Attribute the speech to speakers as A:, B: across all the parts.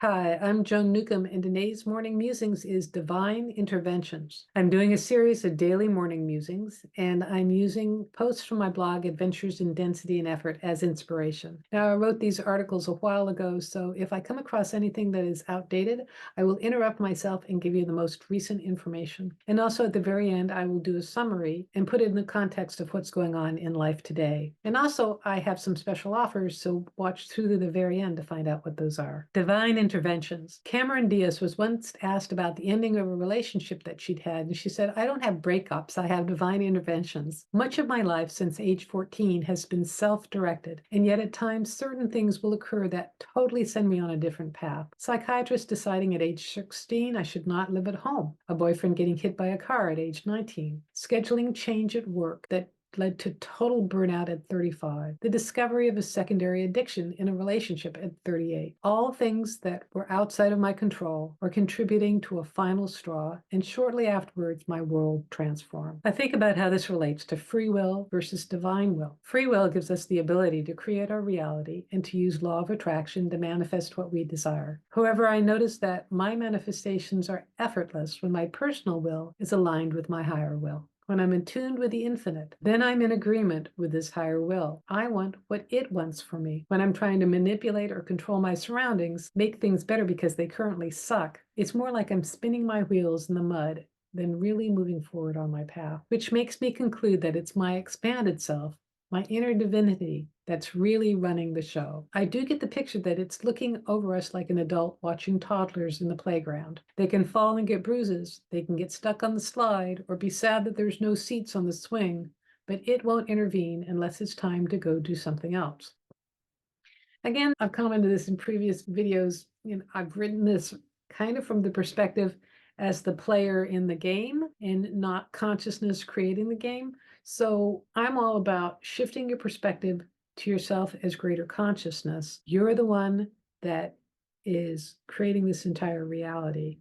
A: Hi, I'm Joan Newcomb, and today's morning musings is Divine Interventions. I'm doing a series of daily morning musings, and I'm using posts from my blog, Adventures in Density and Effort, as inspiration. Now, I wrote these articles a while ago, so if I come across anything that is outdated, I will interrupt myself and give you the most recent information. And also at the very end, I will do a summary and put it in the context of what's going on in life today. And also, I have some special offers, so watch through to the very end to find out what those are. Divine interventions. Cameron Diaz was once asked about the ending of a relationship that she'd had, and she said, "I don't have breakups, I have divine interventions. Much of my life since age 14 has been self-directed, and yet at times certain things will occur that totally send me on a different path. Psychiatrist deciding at age 16 I should not live at home. A boyfriend getting hit by a car at age 19. Scheduling change at work that led to total burnout at 35. The discovery of a secondary addiction in a relationship at 38. All things that were outside of my control were contributing to a final straw, and shortly afterwards, my world transformed." I think about how this relates to free will versus divine will. Free will gives us the ability to create our reality and to use law of attraction to manifest what we desire. However, I notice that my manifestations are effortless when my personal will is aligned with my higher will. When I'm in tune with the infinite, then I'm in agreement with this higher will. I want what it wants for me. When I'm trying to manipulate or control my surroundings, make things better because they currently suck, it's more like I'm spinning my wheels in the mud than really moving forward on my path, which makes me conclude that it's my expanded self, my inner divinity, that's really running the show. I do get the picture that it's looking over us like an adult watching toddlers in the playground. They can fall and get bruises, they can get stuck on the slide, or be sad that there's no seats on the swing, but it won't intervene unless it's time to go do something else. Again, I've commented this in previous videos. I've written this kind of from the perspective as the player in the game and not consciousness creating the game. So I'm all about shifting your perspective to yourself as greater consciousness. You're the one that is creating this entire reality.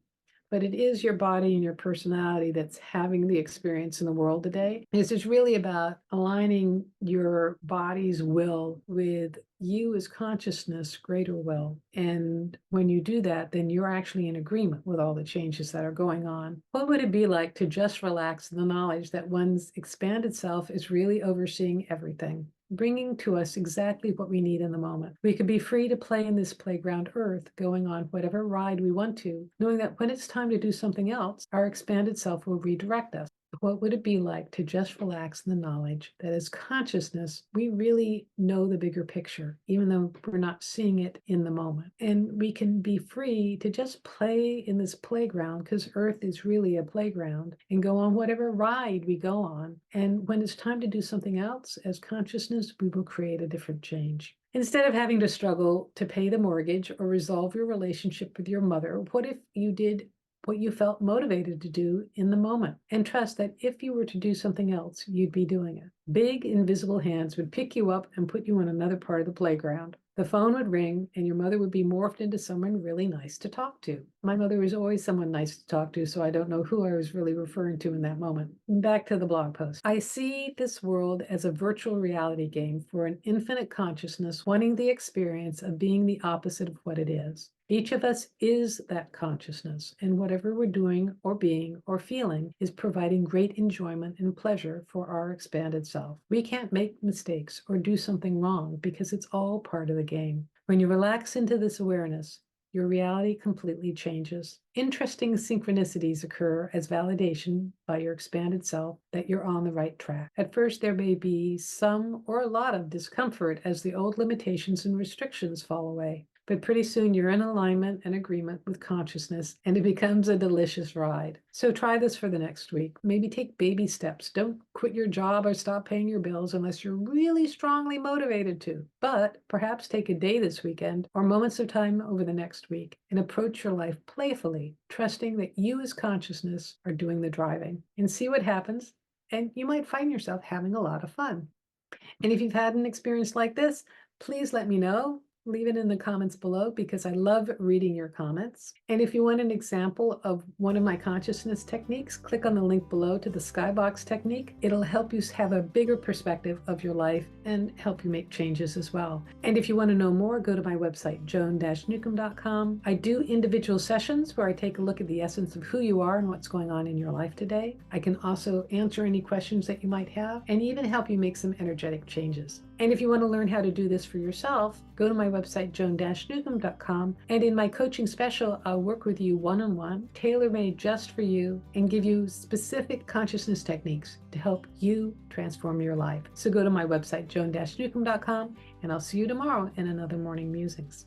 A: But it is your body and your personality that's having the experience in the world today. This is really about aligning your body's will with you as consciousness, greater will. And when you do that, then you're actually in agreement with all the changes that are going on. What would it be like to just relax in the knowledge that one's expanded self is really overseeing everything, bringing to us exactly what we need in the moment? We could be free to play in this playground earth, going on whatever ride we want to, knowing that when it's time to do something else, our expanded self will redirect us. What would it be like to just relax in the knowledge that as consciousness, we really know the bigger picture, even though we're not seeing it in the moment? And we can be free to just play in this playground, because Earth is really a playground, and go on whatever ride we go on. And when it's time to do something else, as consciousness, we will create a different change. Instead of having to struggle to pay the mortgage or resolve your relationship with your mother, what if you did what you felt motivated to do in the moment, and trust that if you were to do something else, you'd be doing it? Big invisible hands would pick you up and put you in another part of the playground. The phone would ring and your mother would be morphed into someone really nice to talk to. My mother was always someone nice to talk to, so I don't know who I was really referring to in that moment. Back to the blog post. I see this world as a virtual reality game for an infinite consciousness wanting the experience of being the opposite of what it is. Each of us is that consciousness, and whatever we're doing or being or feeling is providing great enjoyment and pleasure for our expanded self. We can't make mistakes or do something wrong because it's all part of the game. When you relax into this awareness, your reality completely changes. Interesting synchronicities occur as validation by your expanded self that you're on the right track. At first, there may be some or a lot of discomfort as the old limitations and restrictions fall away. But pretty soon you're in alignment and agreement with consciousness, and it becomes a delicious ride. So try this for the next week. Maybe take baby steps. Don't quit your job or stop paying your bills unless you're really strongly motivated to. But perhaps take a day this weekend or moments of time over the next week and approach your life playfully, trusting that you as consciousness are doing the driving, and see what happens. And you might find yourself having a lot of fun. And if you've had an experience like this, please let me know. leave it in the comments below because I love reading your comments. And if you want an example of one of my consciousness techniques, click on the link below to the skybox technique. It'll help you have a bigger perspective of your life and help you make changes as well. And if you want to know more, go to my website, joan-newcomb.com. I do individual sessions where I take a look at the essence of who you are and what's going on in your life today. I can also answer any questions that you might have and even help you make some energetic changes. And if you want to learn how to do this for yourself, go to my website, joan-newcomb.com. And in my coaching special, I'll work with you one-on-one, tailor-made just for you, and give you specific consciousness techniques to help you transform your life. So go to my website, joan-newcomb.com, and I'll see you tomorrow in another Morning Musings.